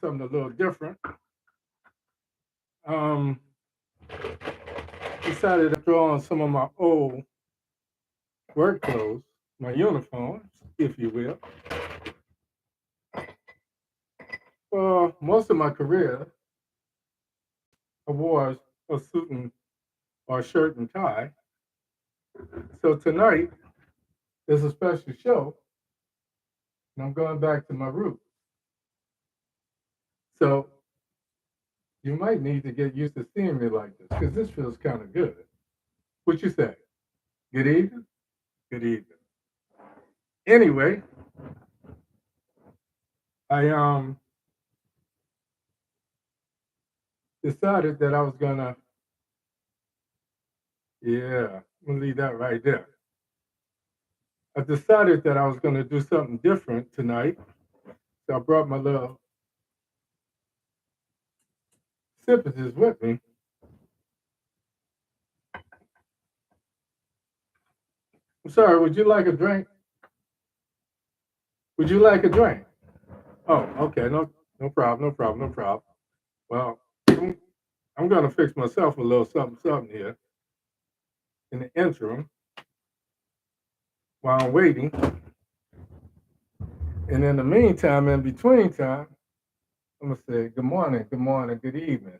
something a little different. Um, Decided to throw on some of my old work clothes, my uniforms, if you will. For most of my career, I wore a suit and or shirt and tie. So tonight is a special show, and I'm going back to my roots. So you might need to get used to seeing me like this because this feels kind of good. What you say? Good evening. Good evening. Anyway, I decided that I was gonna, yeah, I'm gonna leave that right there. I decided that I was gonna do something different tonight. So I brought my little sippers with me. I'm sorry, would you like a drink? Would you like a drink? Oh, okay, no problem, no problem, no problem. Well, I'm gonna fix myself a little something, something here in the interim while I'm waiting. And in the meantime, in between time, I'm gonna say good morning, good evening.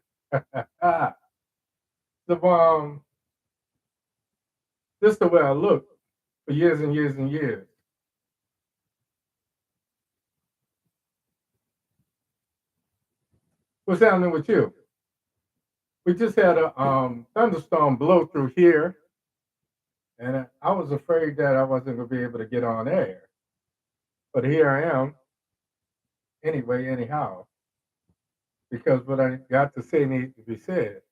So this is the way I look for years and years and years. What's happening with you? We just had a thunderstorm blow through here, and I was afraid that I wasn't gonna be able to get on air. But here I am, anyway, anyhow, because what I got to say needs to be said.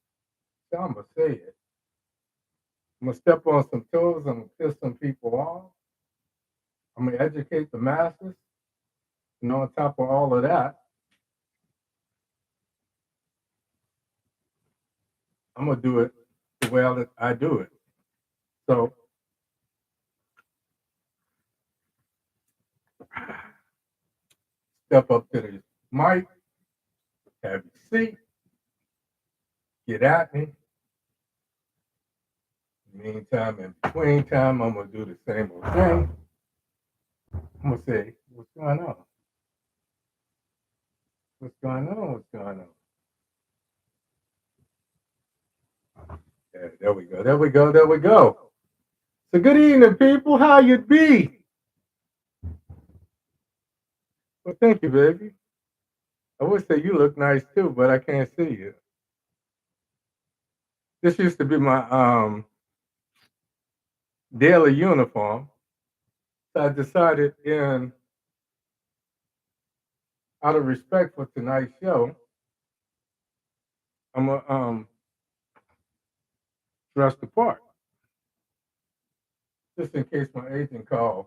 So I'm gonna say it. I'm gonna step on some toes. I'm gonna piss some people off. I'm gonna educate the masses. And on top of all of that, I'm gonna do it the way I do it. So step up to the mic, have your seat, get at me. In the meantime, in between time, I'm gonna do the same old thing. I'm gonna say, what's going on? What's going on? What's going on? Yeah, there we go. There we go. There we go. So good evening, people. How you be? Well, thank you, baby. I would say you look nice too, but I can't see you. This used to be my daily uniform. So I decided, in out of respect for tonight's show, I'm gonna dress the part, just in case my agent calls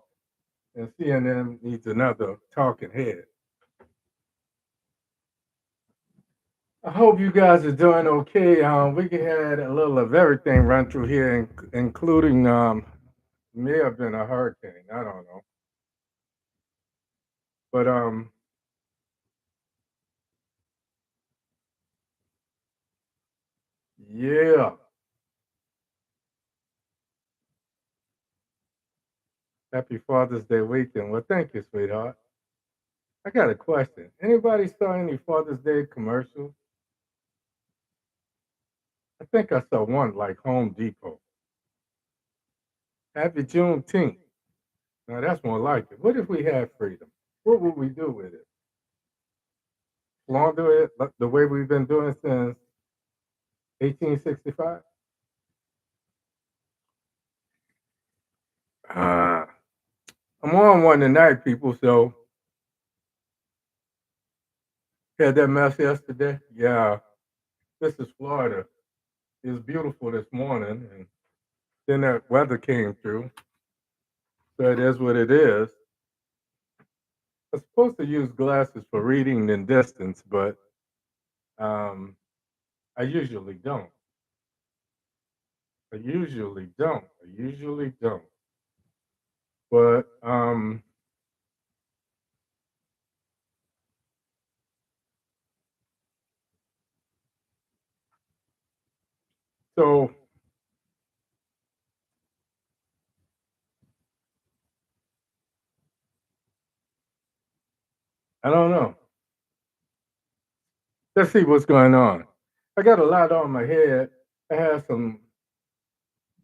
and CNN needs another talking head. I hope you guys are doing okay. We had a little of everything run through here, including may have been a hurricane. I don't know, but yeah. Happy Father's Day weekend. Well, thank you, sweetheart. I got a question. Anybody saw any Father's Day commercials? I think I saw one like Home Depot. Happy Juneteenth. Now that's more like it. What if we had freedom? What would we do with it? Launder it the way we've been doing since 1865? Uh, I'm on one tonight, people. So had that mess yesterday. Yeah, this is Florida. It was beautiful this morning, and then that weather came through. So it is what it is. I'm supposed to use glasses for reading in distance, but um, I usually don't. I usually don't. I usually don't. But So I don't know. Let's see what's going on. I got a lot on my head. I had some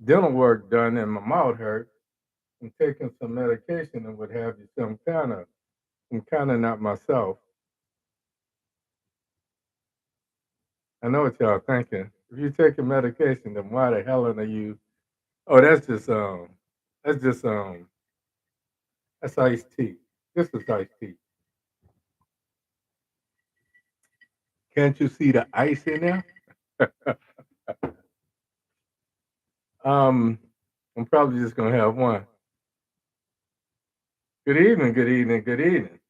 dental work done and my mouth hurt. I'm taking some medication and what have you. So I'm kind of not myself. I know what y'all thinking. If you're taking medication, then why the hell are you? Oh, that's just that's iced tea. This is iced tea. Can't you see the ice in there? um, I'm probably just gonna have one. Good evening, good evening, good evening.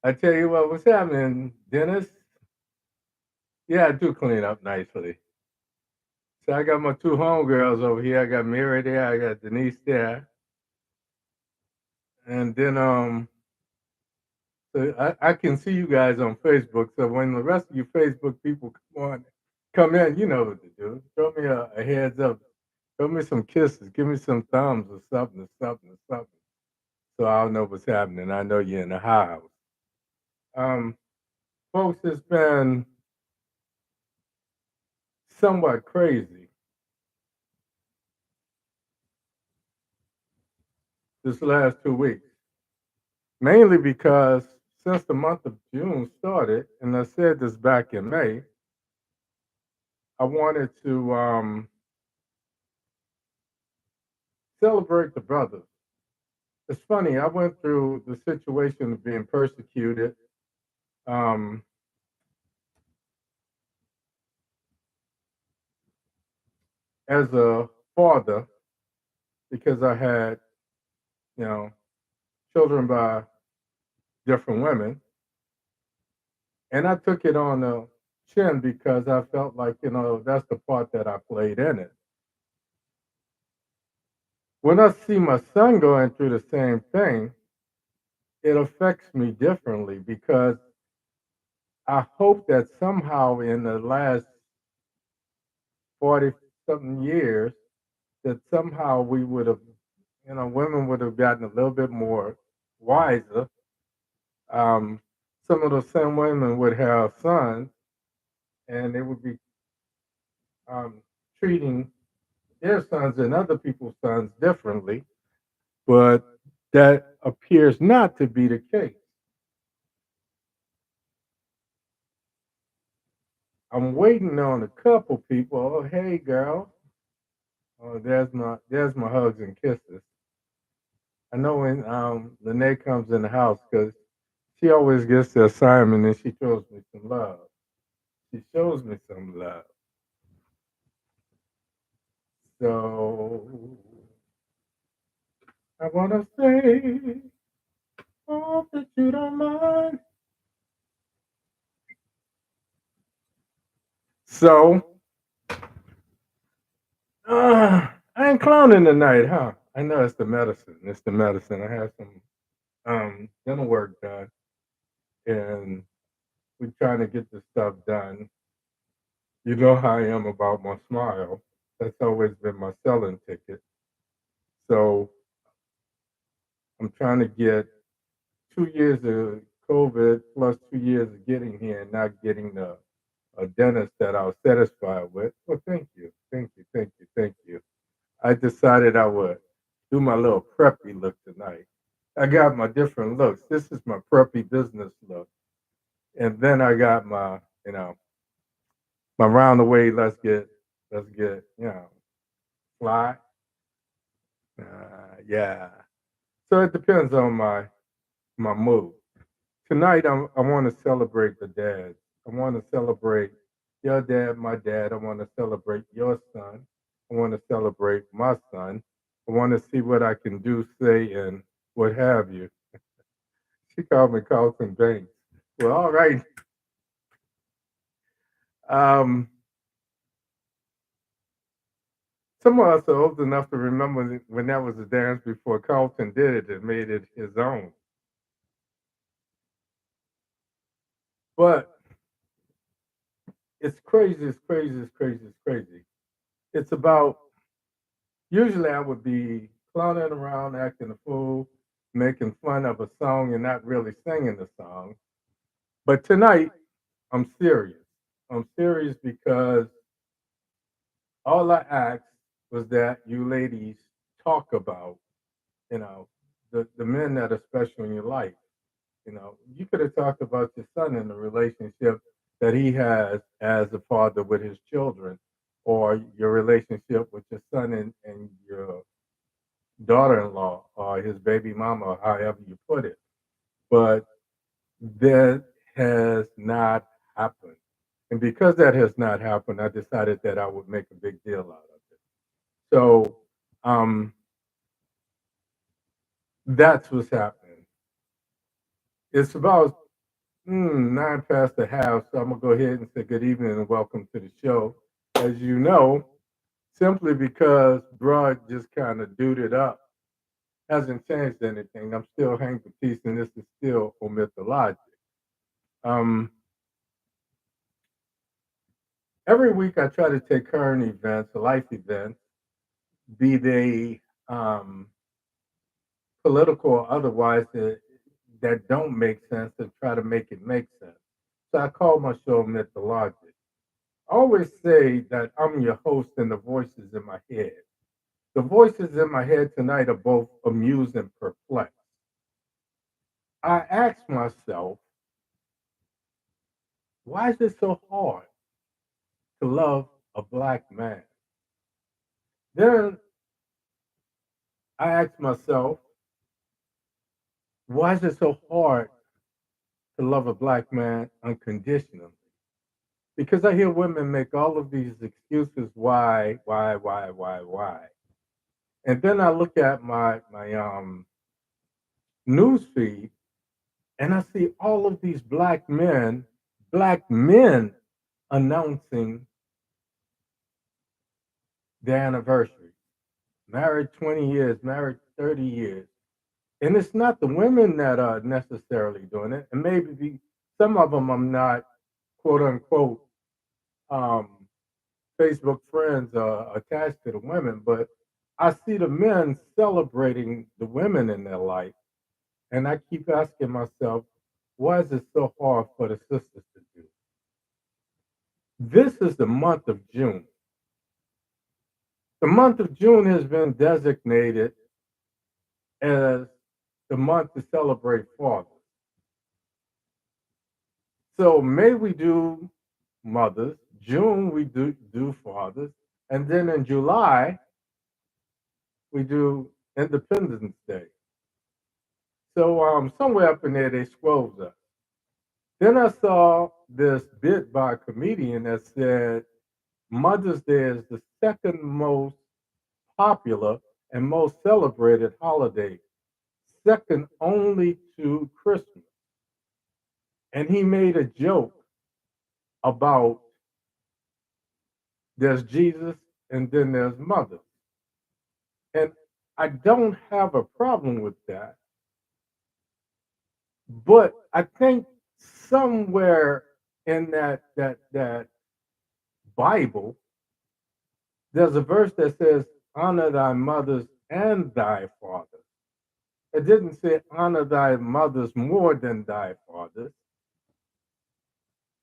I tell you what, what's happening, Dennis? Yeah, I do clean up nicely. So I got my two homegirls over here. I got Mary there, I got Denise there, and then so I can see you guys on Facebook. So when the rest of you Facebook people come in, you know what to do. Throw me a heads up. Throw me some kisses. Give me some thumbs or something, or something, or something. So I'll know what's happening. I know you're in the house. Um, Folks, it's been somewhat crazy this last 2 weeks, mainly because since the month of June started, and I said this back in May, I wanted to celebrate the brothers. It's funny, I went through the situation of being persecuted um, as a father because I had, you know, children by different women. And I took it on the chin because I felt like, that's the part that I played in it. When I see my son going through the same thing, it affects me differently because I hope that somehow in the last 40 something years, that somehow we would have, women would have gotten a little bit more wiser. Um, some of those same women would have sons and they would be um, treating their sons and other people's sons differently, but that appears not to be the case. I'm waiting on a couple people. Oh, hey, girl. Oh, there's my hugs and kisses. I know when Lene comes in the house because she always gets the assignment and she shows me some love. She shows me some love. So I wanna say, hope that you don't mind. So I ain't clowning tonight, huh? I know it's the medicine. It's the medicine. I had some dental work done, and we're trying to get this stuff done. You know how I am about my smile. That's always been my selling ticket. So I'm trying to get 2 years of COVID plus 2 years of getting here and not getting the a dentist that I was satisfied with. Well, thank you, thank you, thank you, thank you. I decided I would do my little preppy look tonight. I got my different looks. This is my preppy business look, and then I got my round the way. Let's get fly. Yeah. So it depends on my mood. Tonight I want to celebrate the dads. I want to celebrate your dad, my dad. I want to celebrate your son. I want to celebrate my son. I want to see what I can do, say, and what have you. She called me Carlton Banks. Well, all right. Um, some of us are old enough to remember when that was a dance before Carlton did it and made it his own. But it's crazy, it's crazy, it's crazy, it's crazy. It's about, usually I would be clowning around, acting a fool, making fun of a song and not really singing the song. But tonight, I'm serious. I'm serious because all I asked was that you ladies talk about, you know, the men that are special in your life. You know, you could have talked about your son and the relationship that he has as a father with his children, or your relationship with your son and your daughter-in-law, or his baby mama, or however you put it. But that has not happened. And because that has not happened, I decided that I would make a big deal out of it. So um, that's what's happening. It's about 9 past the half, so I'm gonna go ahead and say good evening and welcome to the show. As you know, simply because Broad just kind of duded up, hasn't changed anything. I'm still Hank Batiste, and this is still OMITDALOGIC. Um, every week I try to take current events, life events, be they um, political or otherwise, that don't make sense, and try to make it make sense. So I call my show Mythologic. I always say that I'm your host and the voices in my head. The voices in my head tonight are both amused and perplexed. I ask myself, why is it so hard to love a black man? Then I ask myself, why is it so hard to love a black man unconditionally? Because I hear women make all of these excuses why. And then I look at my news feed and I see all of these black men announcing their anniversary. Married 20 years, married 30 years. And it's not the women that are necessarily doing it. And some of them I'm not, quote unquote, um, Facebook friends attached to the women, but I see the men celebrating the women in their life. And I keep asking myself, why is it so hard for the sisters to do? This is the month of June. The month of June has been designated as the month to celebrate fathers. So May we do mothers, June we do fathers, and then in July we do Independence Day. So somewhere up in there they scrolled us. Then I saw this bit by a comedian that said Mother's Day is the second most popular and most celebrated holiday, second only to Christmas. And he made a joke about there's Jesus and then there's mother. And I don't have a problem with that. But I think somewhere in that Bible, there's a verse that says, honor thy mothers and thy fathers. It didn't say honor thy mothers more than thy fathers.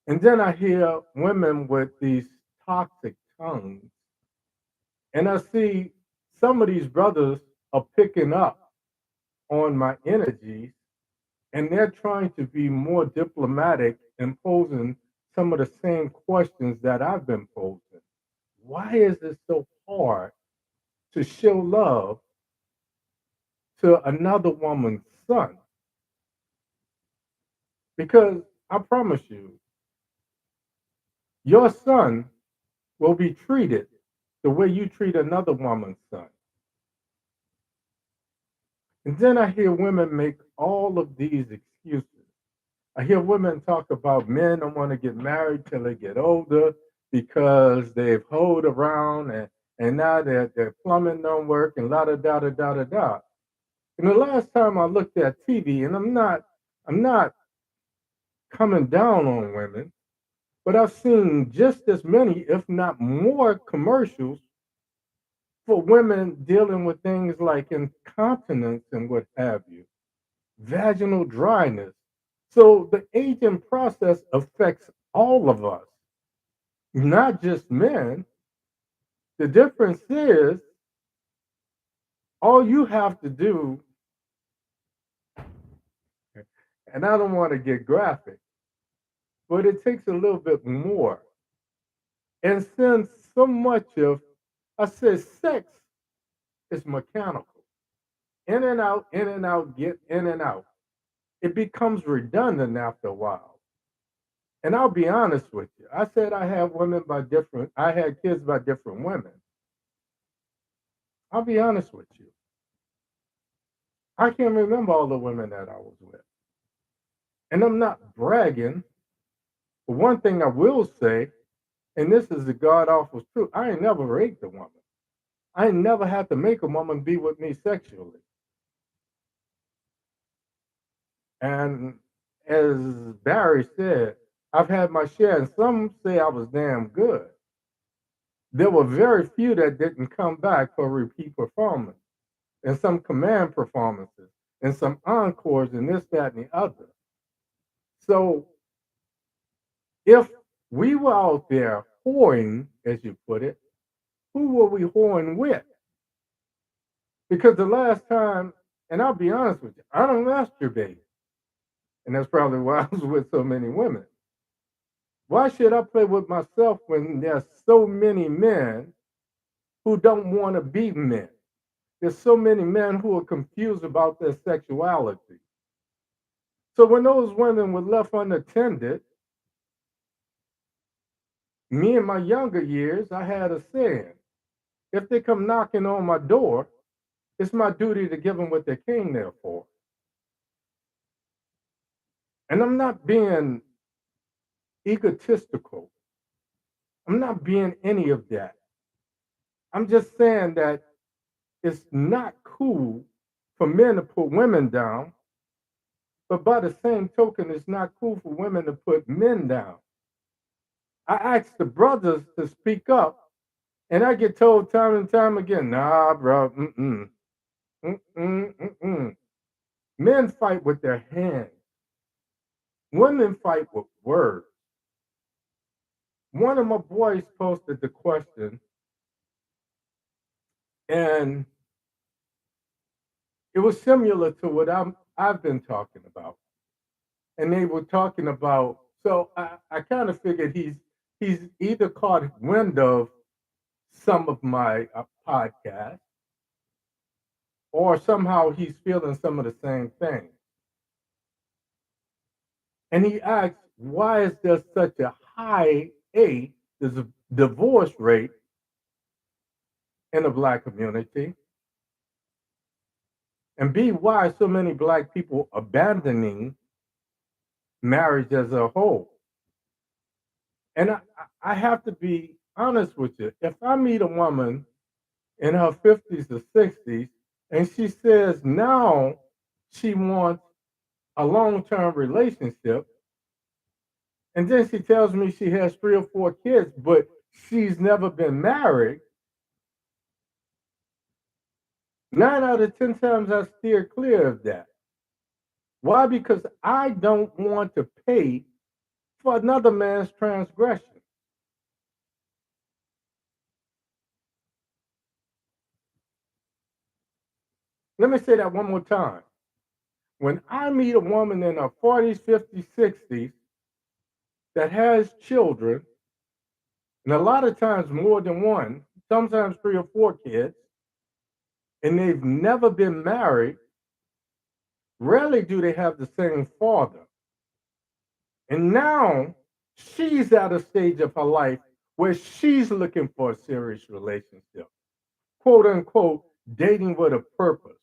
And then I hear women with these toxic tongues, and I see some of these brothers are picking up on my energies, and they're trying to be more diplomatic and posing some of the same questions that I've been posing. Why is it so hard to show love to another woman's son? Because I promise you, your son will be treated the way you treat another woman's son. And then I hear women make all of these excuses. I hear women talk about men don't want to get married till they get older because they've hoed around and now their plumbing don't work and la da da da da da da. And the last time I looked at TV, and I'm not coming down on women, But I've seen just as many, if not more, commercials for women dealing with things like incontinence and what have you, vaginal dryness. So the aging process affects all of us, not just men. The difference is all you have to do, and I don't want to get graphic, but it takes a little bit more. And since so much of, I said, sex is mechanical, in and out, get in and out, it becomes redundant after a while. And I'll be honest with you. I said I had kids by different women. I'll be honest with you. I can't remember all the women that I was with. And I'm not bragging, but one thing I will say, and this is the God awful truth, I ain't never raped a woman. I ain't never had to make a woman be with me sexually. And as Barry said, I've had my share, and some say I was damn good. There were very few that didn't come back for repeat performance, and some command performances, and some encores, and this, that, and the other. So if we were out there whoring, as you put it, who were we whoring with? Because the last time, and I'll be honest with you, I don't masturbate. And that's probably why I was with so many women. Why should I play with myself when there's so many men who don't want to be men? There's so many men who are confused about their sexuality. So when those women were left unattended, me in my younger years, I had a saying. If they come knocking on my door, it's my duty to give them what they came there for. And I'm not being egotistical. I'm not being any of that. I'm just saying that it's not cool for men to put women down, but by the same token, it's not cool for women to put men down. I ask the brothers to speak up, and I get told time and time again, nah, bro, mm-mm. Men fight with their hands. Women fight with words. One of my boys posted the question, and it was similar to what I've been talking about. And they were talking about, so I kind of figured he's either caught wind of some of my podcasts, or somehow he's feeling some of the same things. And he asked, why is there such a high there's a divorce rate in the black community? And B, why are so many black people abandoning marriage as a whole? And I have to be honest with you. If I meet a woman in her 50s or 60s and she says now she wants a long term relationship, and then she tells me she has 3 or 4 kids, but she's never been married, 9 out of 10 times I steer clear of that. Why? Because I don't want to pay for another man's transgression. Let me say that one more time. When I meet a woman in her 40s, 50s, 60s that has children, and a lot of times more than one, sometimes 3 or 4 kids, and they've never been married, rarely do they have the same father. And now she's at a stage of her life where she's looking for a serious relationship, quote unquote, dating with a purpose,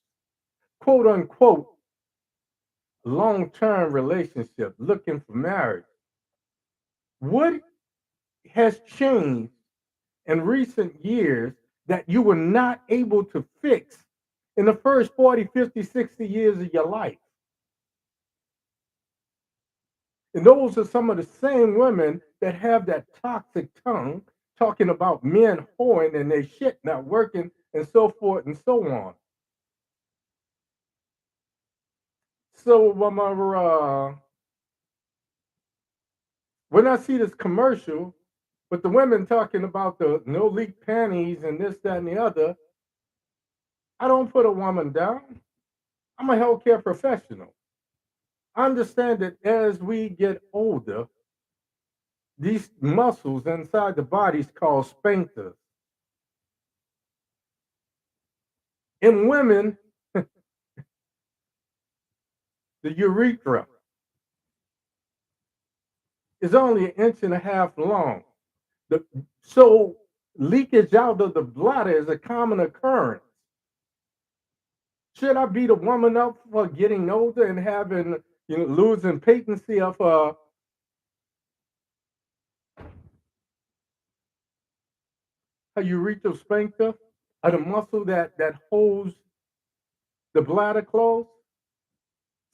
quote unquote, long term relationship, looking for marriage. What has changed in recent years that you were not able to fix in the first 40, 50, 60 years of your life? And those are some of the same women that have that toxic tongue talking about men hoeing and they shit not working and so forth and so on. So when I see this commercial with the women talking about the no leak panties and this, that, and the other, I don't put a woman down. I'm a healthcare professional. I understand that as we get older, these muscles inside the body is called sphincters. In women, the urethra is only an inch and a half long. So leakage out of the bladder is a common occurrence. Should I beat a woman up for getting older and having, losing patency of her urethral sphincter, or the muscle that holds the bladder closed?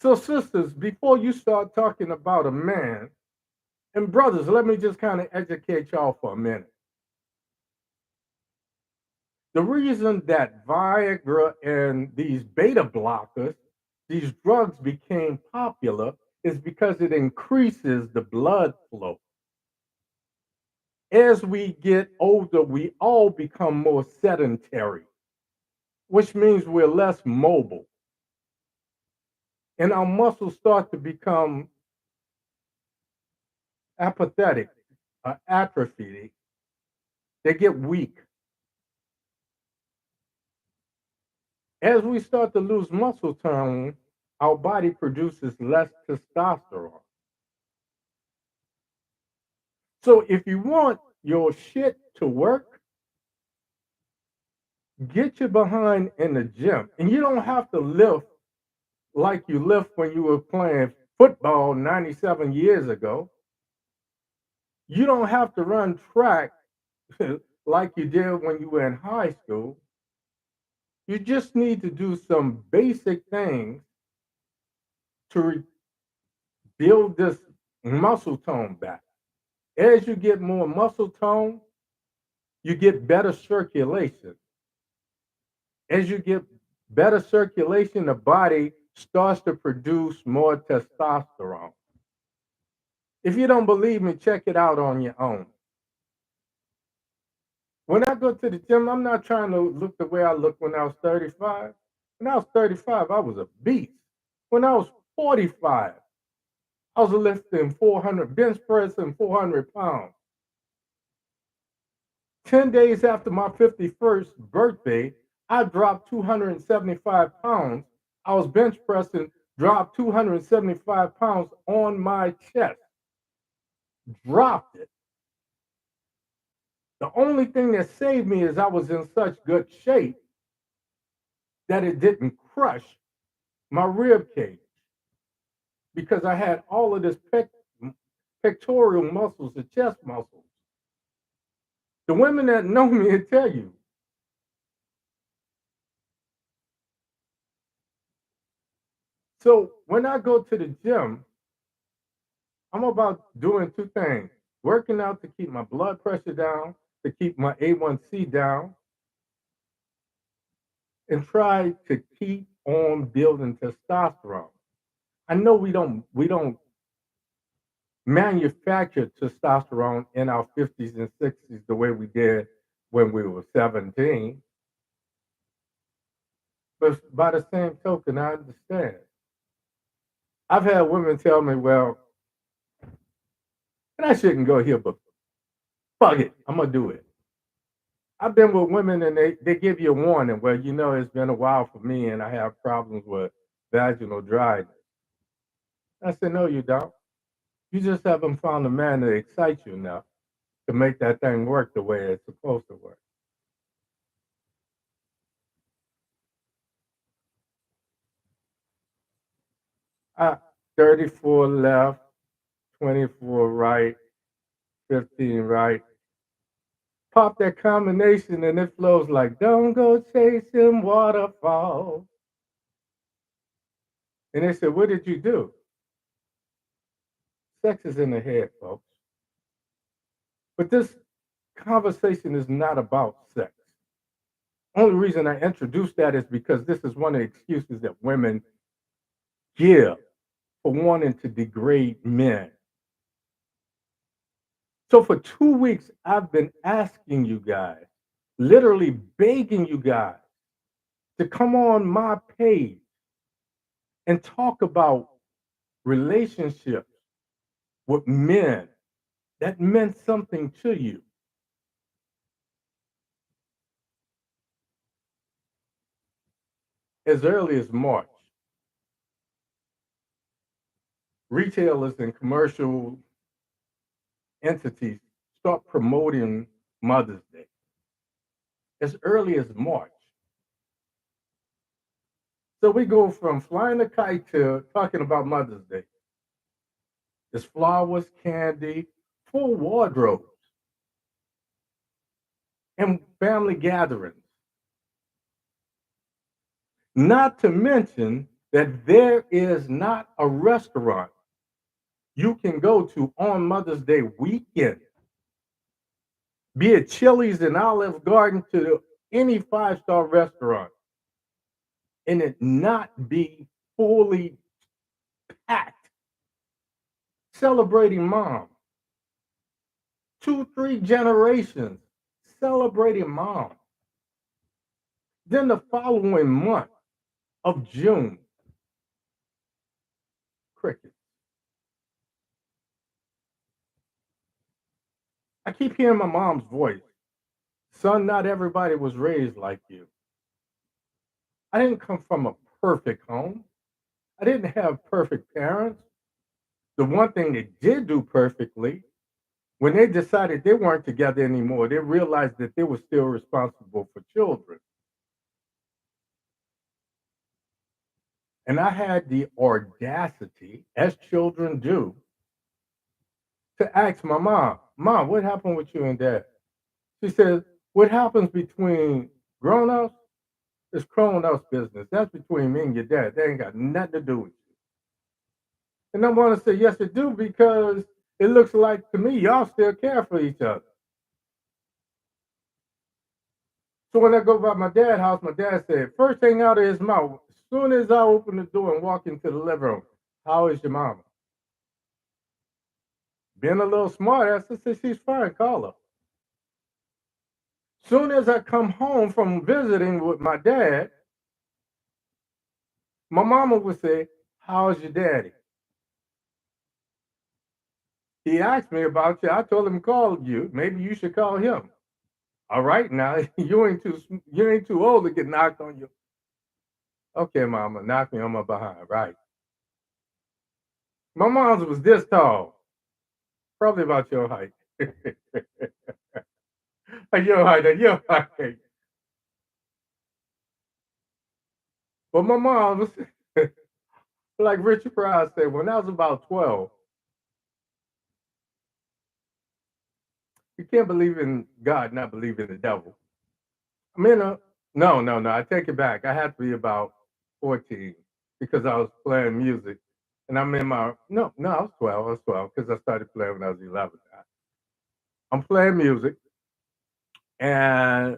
So, sisters, before you start talking about a man, and brothers, let me just kind of educate y'all for a minute. The reason that Viagra and these beta blockers, these drugs became popular is because it increases the blood flow. As we get older, we all become more sedentary, which means we're less mobile. And our muscles start to become apathetic, atrophy. They get weak. As we start to lose muscle tone, our body produces less testosterone. So if you want your shit to work, get your behind in the gym. And you don't have to lift like you lift when you were playing football 97 years ago. You don't have to run track like you did when you were in high school. You just need to do some basic things to build this muscle tone back. As you get more muscle tone, you get better circulation. As you get better circulation, the body starts to produce more testosterone. If you don't believe me, check it out on your own. When I go to the gym, I'm not trying to look the way I looked when I was 35. When I was 35, I was a beast. When I was 45, I was lifting 400, bench pressing 400 pounds. 10 days after my 51st birthday, I dropped 275 pounds. I was bench pressing, dropped 275 pounds on my chest. Dropped it. The only thing that saved me is I was in such good shape that it didn't crush my rib cage because I had all of this pectoral muscles, the chest muscles. The women that know me will tell you. So when I go to the gym, I'm about doing two things: working out to keep my blood pressure down, to keep my A1C down, and try to keep on building testosterone. I know we don't manufacture testosterone in our 50s and 60s the way we did when we were 17. But by the same token, I understand. I've had women tell me, well, and I shouldn't go here, but fuck it, I'm gonna do it. I've been with women and they give you a warning. Well, it's been a while for me and I have problems with vaginal dryness. I said, no, you don't. You just haven't found a man that excites you enough to make that thing work the way it's supposed to work. 34 left, 24 right, 15 right. Pop that combination and it flows like, don't go chasing waterfalls. And they said, what did you do? Sex is in the head, folks. But this conversation is not about sex. Only reason I introduced that is because this is one of the excuses that women give for wanting to degrade men. So for 2 weeks, I've been asking you guys, literally begging you guys to come on my page and talk about relationships with men that meant something to you. As early as March, retailers and commercial entities start promoting Mother's Day. As early as March. So we go from flying a kite to talking about Mother's Day. There's flowers, candy, full wardrobes, and family gatherings. Not to mention that there is not a restaurant you can go to on Mother's Day weekend, be it Chili's and Olive Garden to any five-star restaurant, and it not be fully packed, celebrating mom. 2, 3 generations celebrating mom. Then the following month of June, crickets. I keep hearing my mom's voice. Son, not everybody was raised like you. I didn't come from a perfect home. I didn't have perfect parents. The one thing they did do perfectly, when they decided they weren't together anymore, they realized that they were still responsible for children. And I had the audacity, as children do, to ask my mom, Mom, what happened with you and Dad? She says, what happens between grown-ups is grown-ups business. That's between me and your dad. They ain't got nothing to do with you. And I want to say, yes, it do, because it looks like to me y'all still care for each other. So when I go by my dad's house, my dad said, first thing out of his mouth, as soon as I open the door and walk into the living room, how is your mama? Being a little smart, I said, she's fine, call her. Soon as I come home from visiting with my dad, my mama would say, how's your daddy? He asked me about you. I told him call you. Maybe you should call him. All right, now you ain't too old to get knocked on you. Okay, mama, knock me on my behind. Right. My mom's was this tall, probably about your height. Your height, your height. But my mom was like Richard Pryor said, when I was about 12, you can't believe in God, not believe in the devil. I mean, no. I take it back. I had to be about 14 because I was playing music, and I'm in my no. I was 12. I was 12 because I started playing when I was 11. I'm playing music, and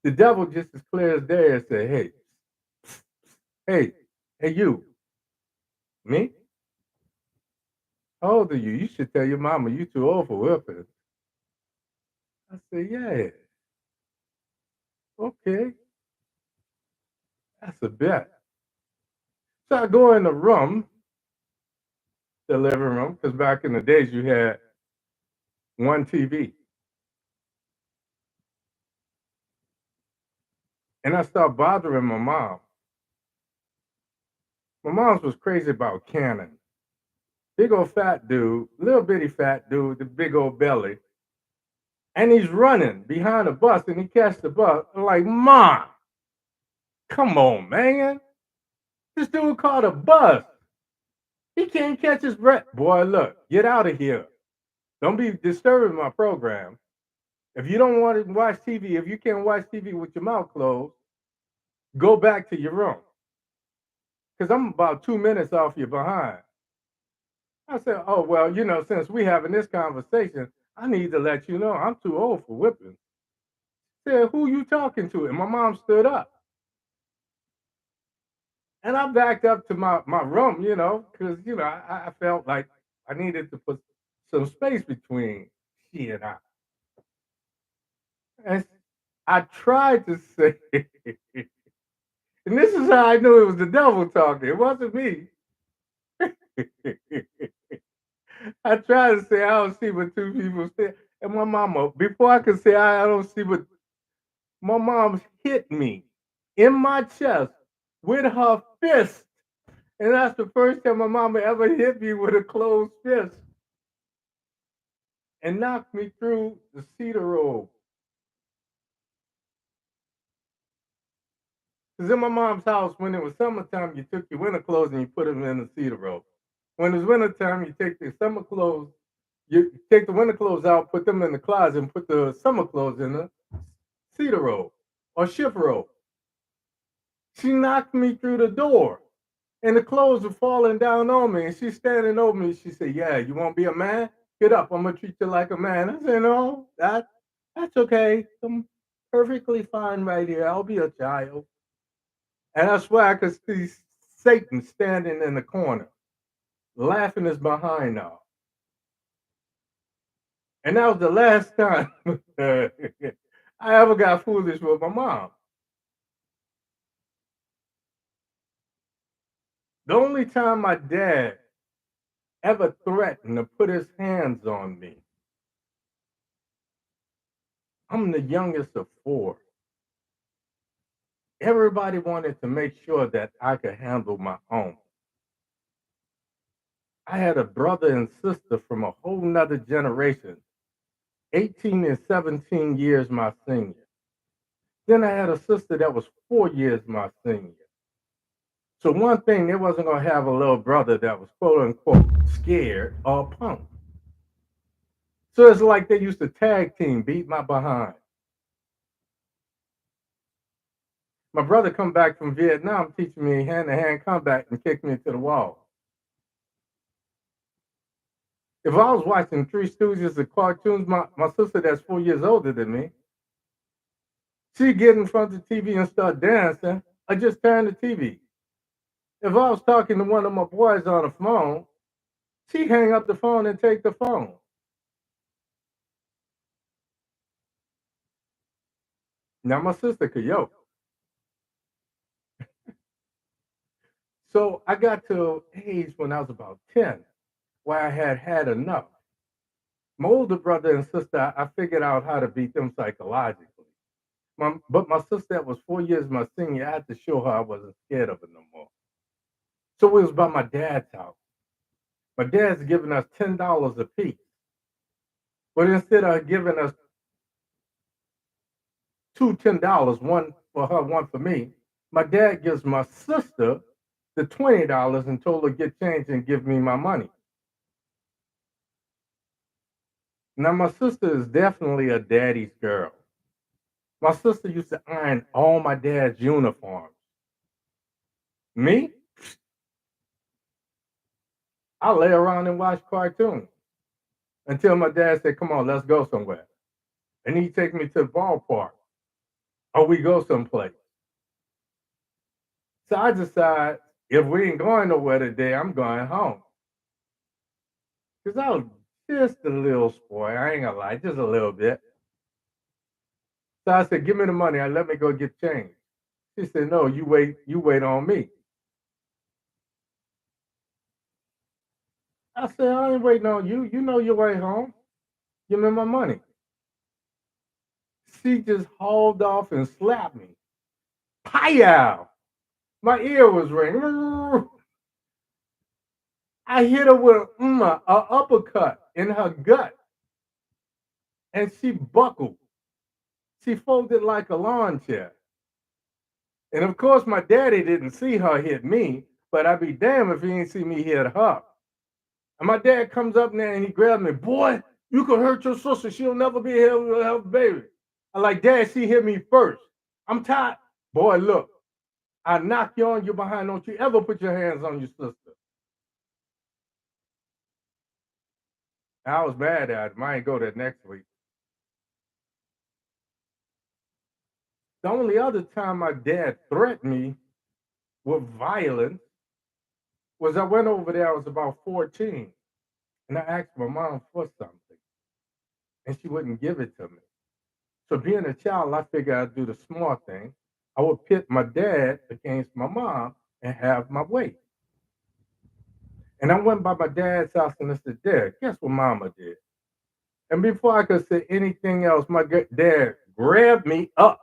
the devil just as clear as day said, hey, hey, you, me? How old are you? You should tell your mama you too old for whipping. I said, yeah, okay, that's a bet. So I go in the room, the living room, because back in the days you had one TV. And I start bothering my mom. My mom was crazy about Cannon. Big old fat dude, little bitty fat dude with the big old belly. And he's running behind a bus and he catches the bus. I'm like, Mom, come on, man. This dude caught a bus. He can't catch his breath. Boy, look, get out of here. Don't be disturbing my program. If you don't want to watch TV, if you can't watch TV with your mouth closed, go back to your room. Because I'm about 2 minutes off your behind. I said, "Oh, well, since we having this conversation, I need to let you know I'm too old for whipping." Said, "Who you talking to?" And my mom stood up. And I backed up to my room, because I felt like I needed to put some space between she and I. And I tried to say, and this is how I knew it was the devil talking. It wasn't me. I tried to say I don't see what two people say. And my mama, before I could say I don't see what my mom hit me in my chest with her fist. And that's the first time my mama ever hit me with a closed fist and knocked me through the cedar robe. Because in my mom's house, when it was summertime, you took your winter clothes and you put them in the cedar robe. When it's wintertime, you take the summer clothes, you take the winter clothes out, put them in the closet, and put the summer clothes in the cedar robe or shift robe. She knocked me through the door, and the clothes were falling down on me. And she's standing over me. She said, "Yeah, you want to be a man? Get up. I'm gonna treat you like a man." I said, "No, that's okay. I'm perfectly fine right here. I'll be a child." And that's why I could see Satan standing in the corner, laughing his behind off. And that was the last time I ever got foolish with my mom. The only time my dad ever threatened to put his hands on me, I'm the youngest of four. Everybody wanted to make sure that I could handle my own. I had a brother and sister from a whole nother generation, 18 and 17 years my senior. Then I had a sister that was 4 years my senior. So one thing, they wasn't gonna have a little brother that was quote unquote scared or punk. So it's like they used to tag team, beat my behind. My brother come back from Vietnam teaching me hand-to-hand combat and kicked me to the wall. If I was watching Three Stooges or cartoons, my sister that's 4 years older than me, she'd get in front of the TV and start dancing. I just turn the TV. If I was talking to one of my boys on the phone, she'd hang up the phone and take the phone. Now my sister could yoke. So I got to an age when I was about 10 where I had had enough. My older brother and sister, I figured out how to beat them psychologically. But my sister that was 4 years my senior, I had to show her I wasn't scared of her no more. So it was by my dad's house. My dad's giving us $10 a piece. But instead of giving us two $10, one for her, one for me, my dad gives my sister the $20 and told her get change and give me my money. Now my sister is definitely a daddy's girl. My sister used to iron all my dad's uniforms. Me, I lay around and watch cartoons until my dad said, "Come on, let's go somewhere." And he'd take me to the ballpark or we go someplace. So I decide if we ain't going nowhere today, I'm going home. Because I was just a little spoiled. I ain't gonna lie, just a little bit. So I said, "Give me the money. I let me go get change." She said, "No, you wait on me." I said, "I ain't waiting on you. You know your way home. Give me my money." She just hauled off and slapped me. Pow! My ear was ringing. I hit her with a uppercut in her gut, and she buckled. She folded like a lawn chair. And of course, my daddy didn't see her hit me, but I'd be damned if he ain't see me hit her. And my dad comes up there and he grabbed me. "Boy, you could hurt your sister. She'll never be able to have a baby." I'm like, "Dad, she hit me first. I'm tired." "Boy, look, I knock you on your behind. Don't you ever put your hands on your sister." I was mad at him. I ain't go there next week. The only other time my dad threatened me with violence was I went over there, I was about 14, and I asked my mom for something, and she wouldn't give it to me. So being a child, I figured I'd do the smart thing. I would pit my dad against my mom and have my way. And I went by my dad's house and I said, Dad, guess what mama did? And before I could say anything else, my dad grabbed me up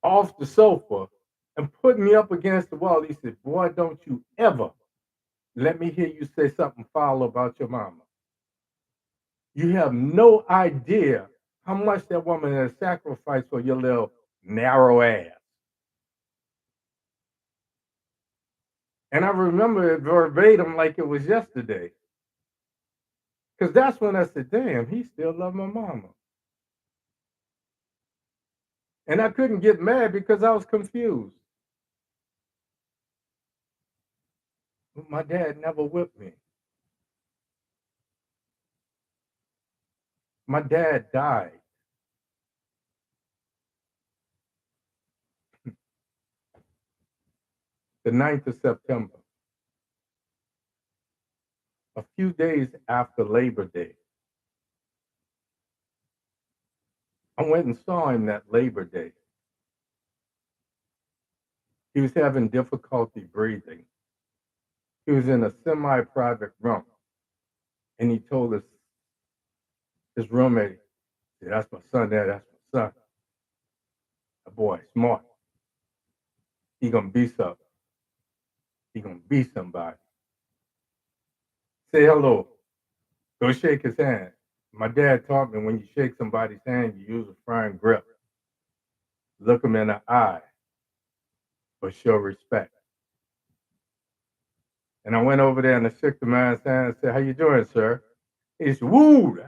off the sofa and put me up against the wall. He said, Boy, don't you ever let me hear you say something foul about your mama. You have no idea how much that woman has sacrificed for your little narrow ass. And I remember it verbatim like it was yesterday. Because that's when I said, damn, he still loved my mama. And I couldn't get mad because I was confused. My dad never whipped me. My dad died the 9th of September, a few days after Labor Day. I went and saw him that Labor Day. He was having difficulty breathing. He was in a semi-private room, and he told us, his roommate, that's my son there, that's my son. That boy, smart. He gonna be something. He gonna be somebody. Say hello. Go shake his hand. My dad taught me when you shake somebody's hand, you use a firm grip. Look him in the eye, but show respect. And I went over there and I shook the man's hand and said, How you doing, sir? He said, Woo,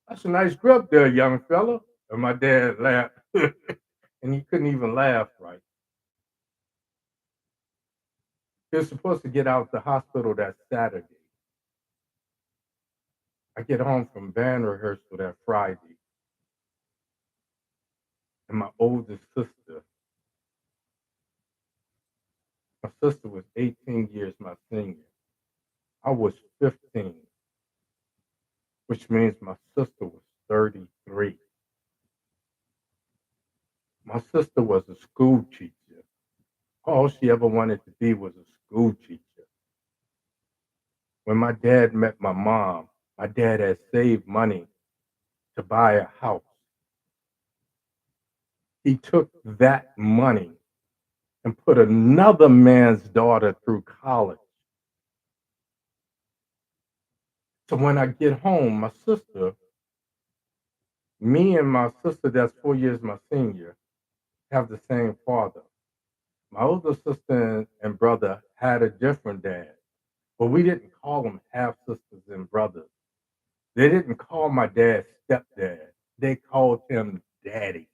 that's a nice grip there, young fella. And my dad laughed. And he couldn't even laugh right. He was supposed to get out the hospital that Saturday. I get home from band rehearsal that Friday. And my oldest sister was 18 years my senior. I was 15, which means my sister was 33. My sister was a school teacher. All she ever wanted to be was a school teacher. When my dad met my dad had saved money to buy a house. He took that money and put another man's daughter through college. So when I get home, me and my sister that's 4 years my senior, have the same father. My older sister and brother had a different dad, but we didn't call them half sisters and brothers. They didn't call my dad stepdad. They called him daddy.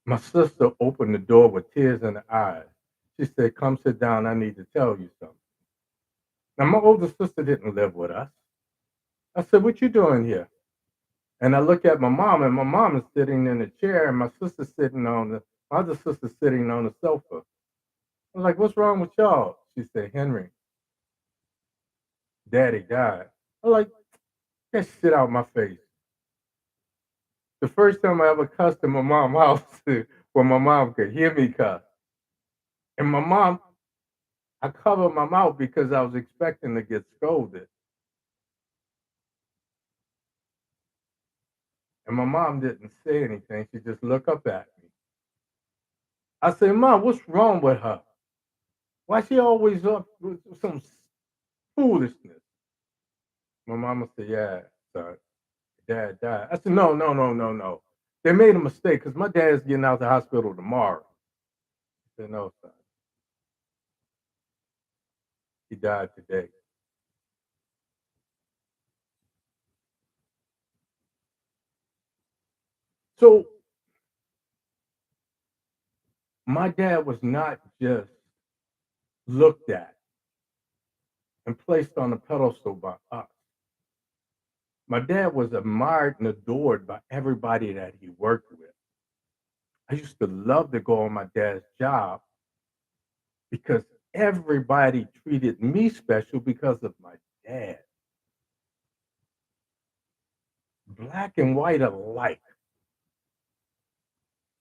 My sister opened the door with tears in her eyes. She said, Come sit down. I need to tell you something. Now, my older sister didn't live with us. I said, What you doing here? And I look at my mom, and my mom is sitting in a chair, and my other sister sitting on the sofa. I'm like, What's wrong with y'all? She said, Henry, daddy died. I'm like, Get shit out my face. The first time I ever cussed in my mom's house where my mom could hear me cuss. And I covered my mouth because I was expecting to get scolded. And my mom didn't say anything. She just looked up at me. I said, Mom, what's wrong with her? Why she always up with some foolishness? My mama said, Yeah, son, dad died. I said, No, no, no, no, no. They made a mistake because my dad's getting out the hospital tomorrow. I said, No, son, he died today. So my dad was not just looked at, and placed on a pedestal by us. My dad was admired and adored by everybody that he worked with. I used to love to go on my dad's job because everybody treated me special because of my dad. Black and white alike.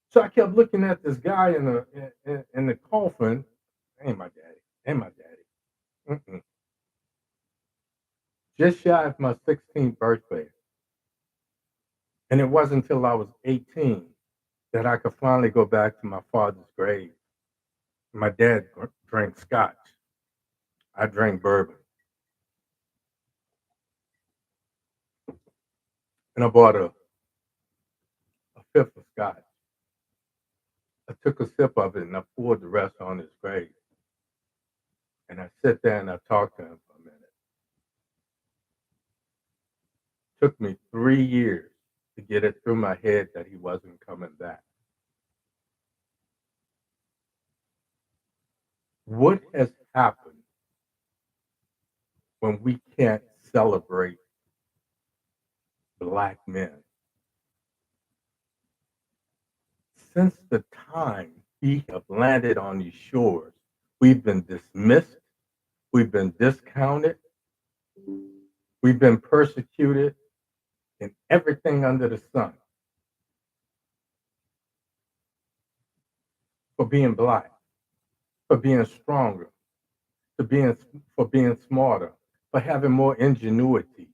So I kept looking at this guy in the coffin. Ain't my daddy. Ain't my daddy. Mm-mm. Just shy of my 16th birthday. And it wasn't until I was 18 that I could finally go back to my father's grave. My dad drank scotch. I drank bourbon. And I bought a fifth of scotch. I took a sip of it and I poured the rest on his grave. And I sat there and I talked to him for a minute. It took me 3 years to get it through my head that he wasn't coming back. What has happened when we can't celebrate Black men? Since the time we have landed on these shores, we've been dismissed, we've been discounted, we've been persecuted in everything under the sun for being Black, for being stronger, for being smarter, for having more ingenuity,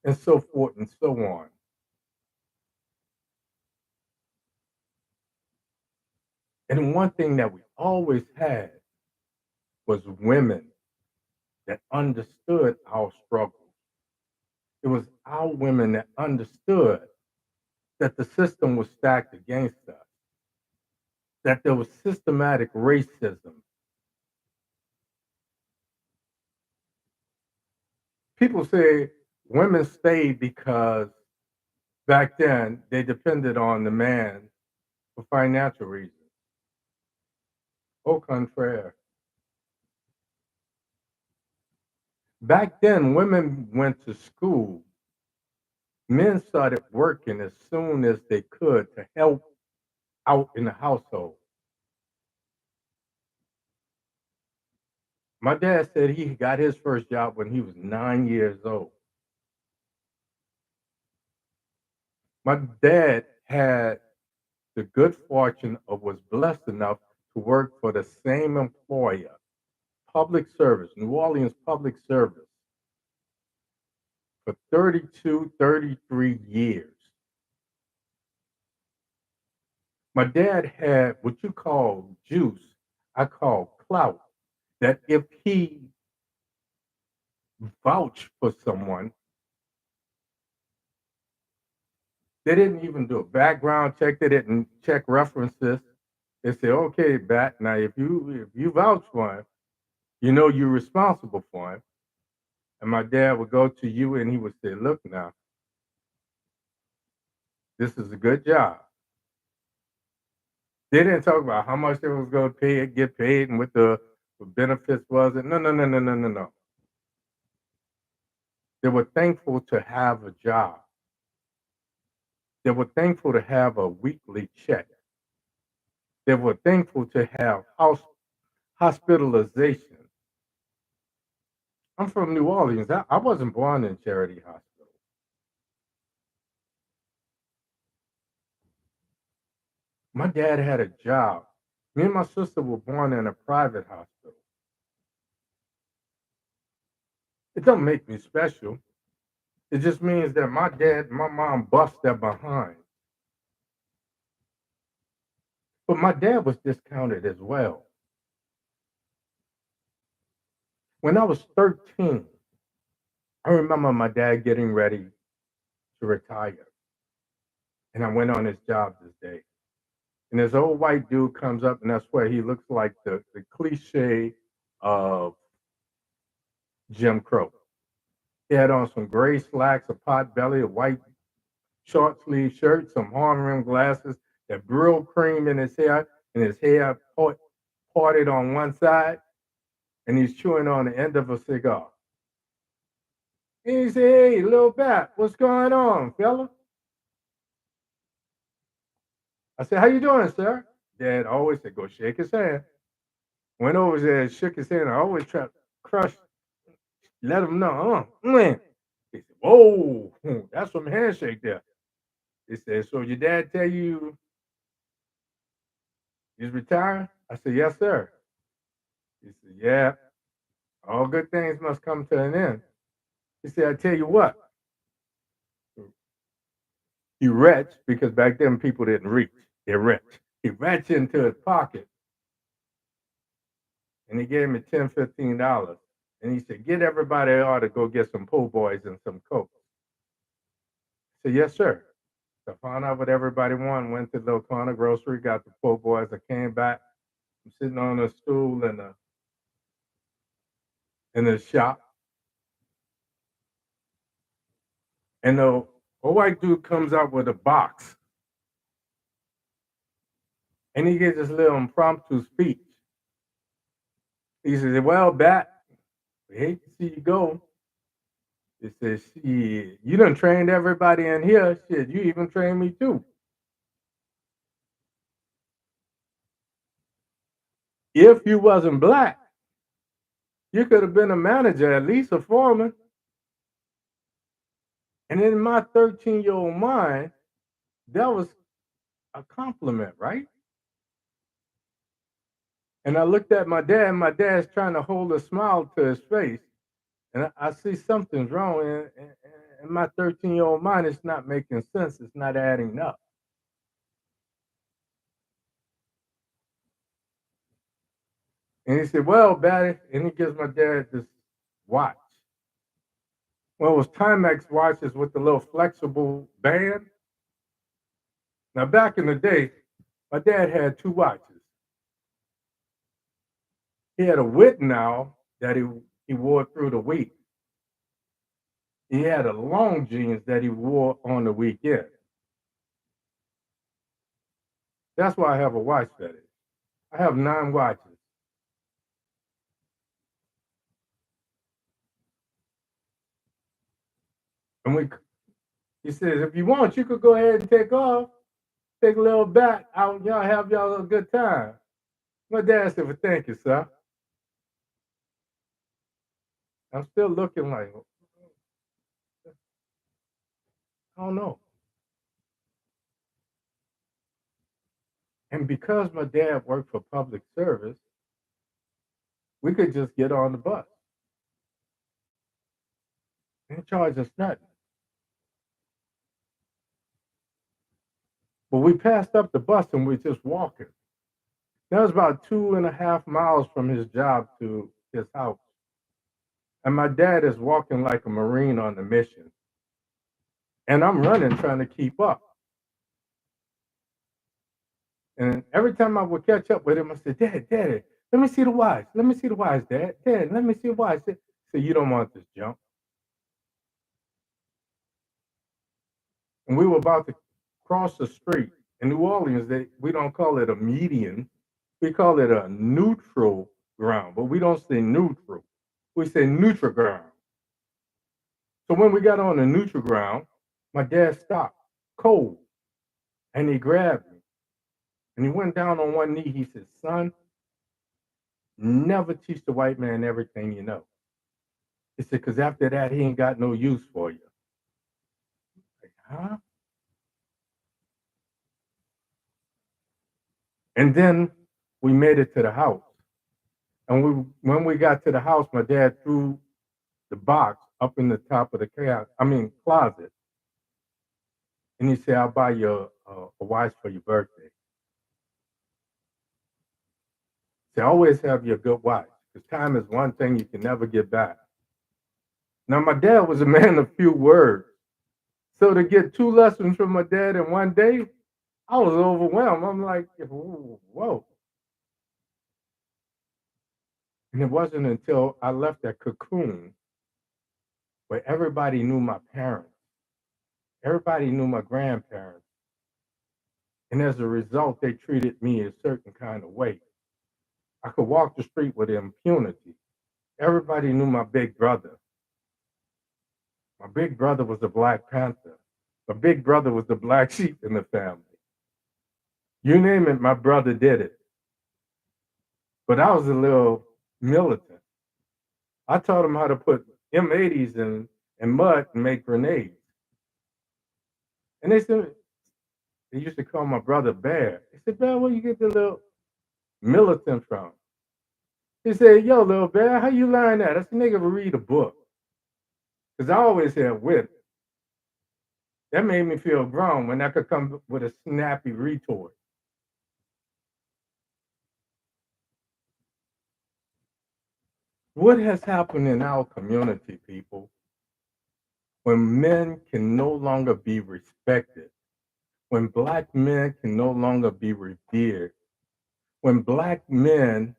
and so forth and so on. And one thing that we always had was women that understood our struggles. It was our women that understood that the system was stacked against us, that there was systematic racism. People say women stayed because back then they depended on the man for financial reasons. Au contraire. Back then, women went to school. Men started working as soon as they could to help out in the household. My dad said he got his first job when he was 9 years old. My dad had the good fortune of was blessed enough to work for the same employer, public service, New Orleans Public Service, for 32, 33 years. My dad had what you call juice, I call clout, that if he vouched for someone, they didn't even do a background check, they didn't check references. They say, okay, Bat, now if you vouch for him, you know you're responsible for him. And my dad would go to you and he would say, look now, this is a good job. They didn't talk about how much they was going to get paid, and what the benefits was. No, no, no, no, no, no, no. They were thankful to have a job. They were thankful to have a weekly check. They were thankful to have hospitalization. I'm from New Orleans. I wasn't born in Charity Hospital. My dad had a job. Me and my sister were born in a private hospital. It don't make me special. It just means that my dad and my mom bust their behind. But my dad was discounted as well. When I was 13, I remember my dad getting ready to retire. And I went on his job this day. And this old white dude comes up, and I swear he looks like the cliche of Jim Crow. He had on some gray slacks, a pot belly, a white short sleeve shirt, some horn rimmed glasses, that brill cream in his hair, and his hair parted on one side. and he's chewing on the end of a cigar. And he said, "Hey, little bat, what's going on, fella?" I said, "How you doing, sir?" Dad always said, "Go shake his hand." Went over there and shook his hand. I always try to crush, let him know. He said, "Whoa, that's some handshake there." He said, "So your dad tell you he's retiring?" I said, "Yes, sir." He said, "Yeah, all good things must come to an end." He said, "I tell you what." He reached, because back then people didn't reach. They reached. He reached into his pocket and he gave me $10, $15. And he said, "Get everybody out to go get some po' boys and some Coke." I said, "Yes, sir." So I found out what everybody wanted, went to the little corner grocery, got the po' boys. I came back. I'm sitting on a stool in the shop. And the white dude comes out with a box. And he gives this little impromptu speech. He says, "Well, Bat, we hate to see you go." He says, "Shit, you done trained everybody in here. Shit, you even trained me too. If you wasn't black, you could have been a manager, at least a foreman." And in my 13-year-old mind, that was a compliment, right? And I looked at my dad, and my dad's trying to hold a smile to his face. And I see something's wrong. And in my 13-year-old mind, it's not making sense. It's not adding up. And he said, "Well, Batty," and he gives my dad this watch. Well, it was Timex watches with the little flexible band. Now, back in the day, my dad had two watches. He had a Whitnall that he wore through the week. He had a long jeans that he wore on the weekend. That's why I have a watch fetish. I have 9 watches. And he says, "If you want, you could go ahead and take off, take a little back out, y'all have y'all a good time." My dad said, "Well, thank you, sir." I'm still looking like, I don't know. And because my dad worked for public service, we could just get on the bus. They didn't charge us nothing. But we passed up the bus and we're just walking. That was about 2.5 miles from his job to his house. And my dad is walking like a Marine on a mission. And I'm running trying to keep up. And every time I would catch up with him, I said, "Dad, Daddy, let me see the watch. Let me see the watch, Dad. Dad, let me see the watch." He said, "You don't want this junk." And we were about to cross the street. In New Orleans, we don't call it a median. We call it a neutral ground, but we don't say neutral. We say neutral ground. So when we got on the neutral ground, my dad stopped cold and he grabbed me and he went down on one knee. He said, "Son, never teach the white man everything you know." He said, "Because after that, he ain't got no use for you." Like, huh? And then we made it to the house. And when we got to the house, my dad threw the box up in the top of the closet. And he said, "I'll buy you a watch for your birthday." He said, "Always have your good watch, because time is one thing you can never get back." Now, my dad was a man of few words. So to get 2 lessons from my dad in one day, I was overwhelmed. I'm like, whoa. And it wasn't until I left that cocoon where everybody knew my parents, everybody knew my grandparents. And as a result, they treated me a certain kind of way. I could walk the street with impunity. Everybody knew my big brother. My big brother was the Black Panther. My big brother was the black sheep in the family. You name it, my brother did it. But I was a little militant. I taught him how to put M80s in mud and make grenades. And they used to call my brother Bear. They said, Bear, where you get the little militant from? He said, yo, little Bear, how you learn that? I said, nigga, read a book. Because I always had wit. That made me feel grown when I could come with a snappy retort. What has happened in our community, people, when men can no longer be respected, when black men can no longer be revered, when black men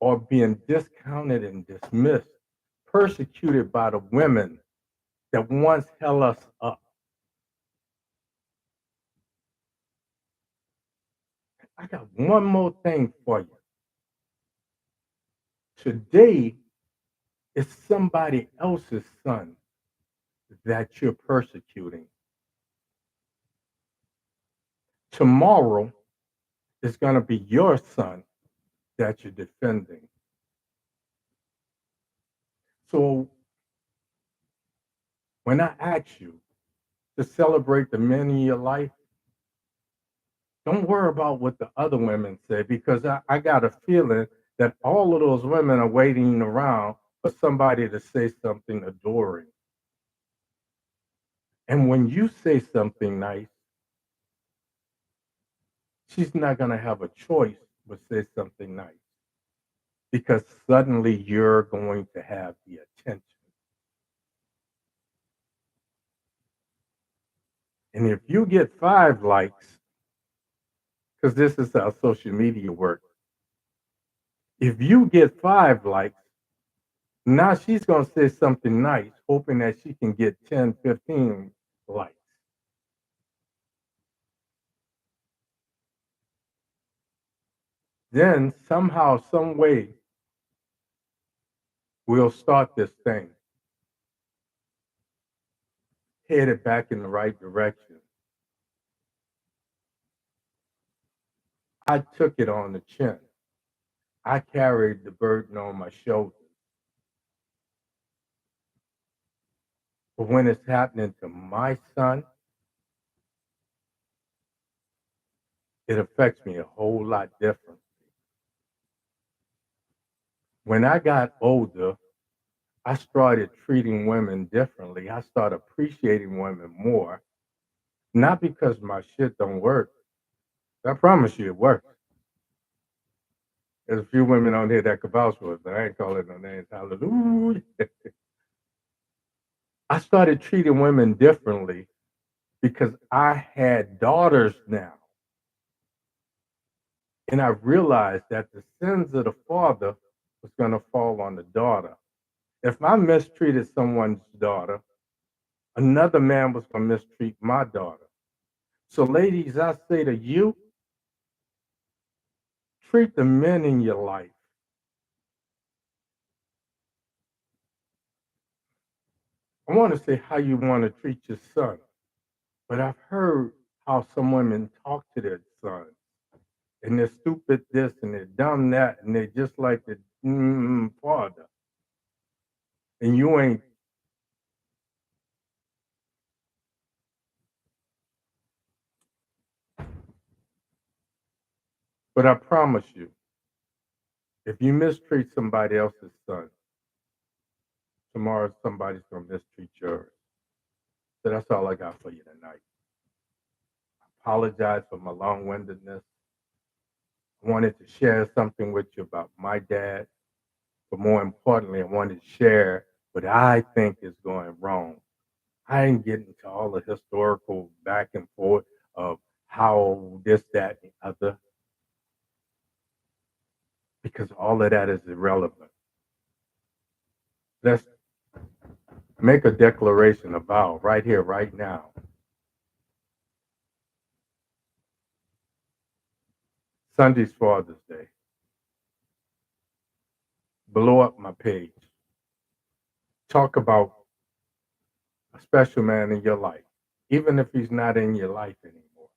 are being discounted and dismissed, persecuted by the women that once held us up. I got one more thing for you. Today is somebody else's son that you're persecuting. Tomorrow is going to be your son that you're defending. So when I ask you to celebrate the men in your life, don't worry about what the other women say, because I got a feeling that all of those women are waiting around for somebody to say something adoring. And when you say something nice, she's not going to have a choice but say something nice, because suddenly you're going to have the attention. And if you get 5 likes, because this is how social media works, if you get 5 likes, now she's going to say something nice, hoping that she can get 10, 15 likes. Then somehow, some way, we'll start this thing, headed back in the right direction. I took it on the chin. I carried the burden on my shoulders. But when it's happening to my son, it affects me a whole lot differently. When I got older, I started treating women differently. I started appreciating women more, not because my shit don't work. I promise you it works. There's a few women on here that could vouch for it, but I ain't calling no names. Hallelujah. I started treating women differently because I had daughters now. And I realized that the sins of the father was going to fall on the daughter. If I mistreated someone's daughter, another man was going to mistreat my daughter. So, ladies, I say to you, treat the men in your life. I want to say how you want to treat your son, but I've heard how some women talk to their sons, and they're stupid this and they're dumb that, and they're just like the father. And you ain't. But I promise you, if you mistreat somebody else's son, tomorrow somebody's going to mistreat yours. So that's all I got for you tonight. I apologize for my long windedness. I wanted to share something with you about my dad, but more importantly, I wanted to share what I think is going wrong. I ain't getting into all the historical back and forth of how this, that, and the other, because all of that is irrelevant. Let's make a declaration, a vow, right here, right now. Sunday's Father's Day. blow up my page. Talk about a special man in your life, even if he's not in your life anymore.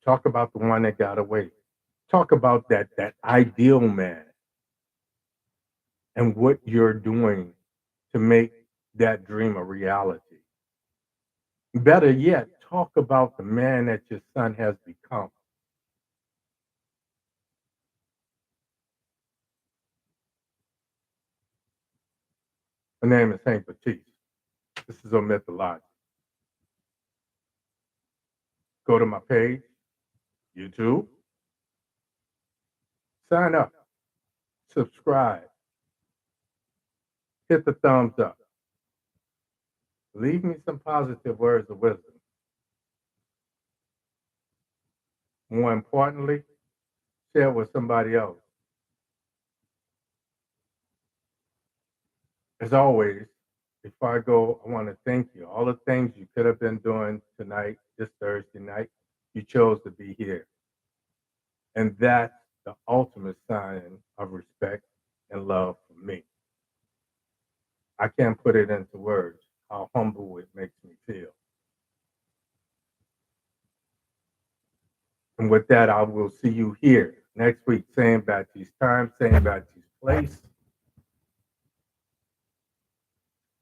Talk about the one that got away. Talk about that ideal man and what you're doing to make that dream a reality. Better yet, talk about the man that your son has become. My name is Saint Batiste. This is OMITDALOGIC. Go to my page, YouTube, sign up, subscribe, hit the thumbs up. Leave me some positive words of wisdom. More importantly, share it with somebody else. As always, before I go, I want to thank you. All the things you could have been doing tonight, this Thursday night, you chose to be here. And that's the ultimate sign of respect and love for me. I can't put it into words how humble it makes me feel. And with that, I will see you here next week, same Baptiste time, same Baptiste place.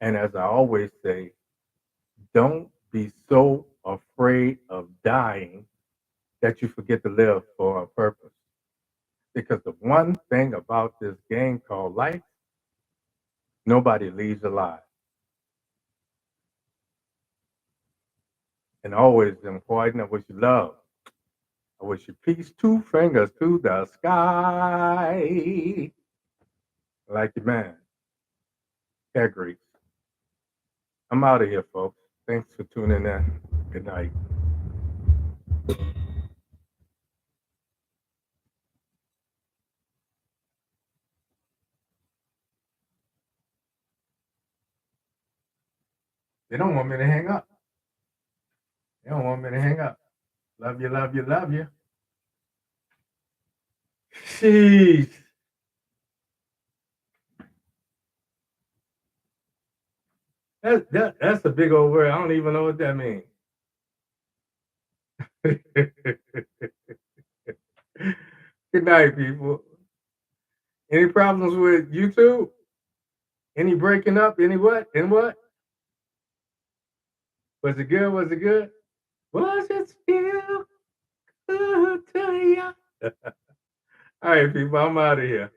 And as I always say, don't be so afraid of dying that you forget to live for a purpose. Because the one thing about this game called life, nobody leaves alive. And always important, I wish you love. I wish you peace, 2 fingers to the sky. Like your man, Cat Grease. I'm out of here, folks. Thanks for tuning in. Good night. They don't want me to hang up. They don't want me to hang up. Love you, love you, love you. Jeez. That's a big old word. I don't even know what that means. Good night, people. Any problems with YouTube? Any breaking up? Any what? And what? Was it good? Was it good? Was it still good to you? All right, people. I'm out of here.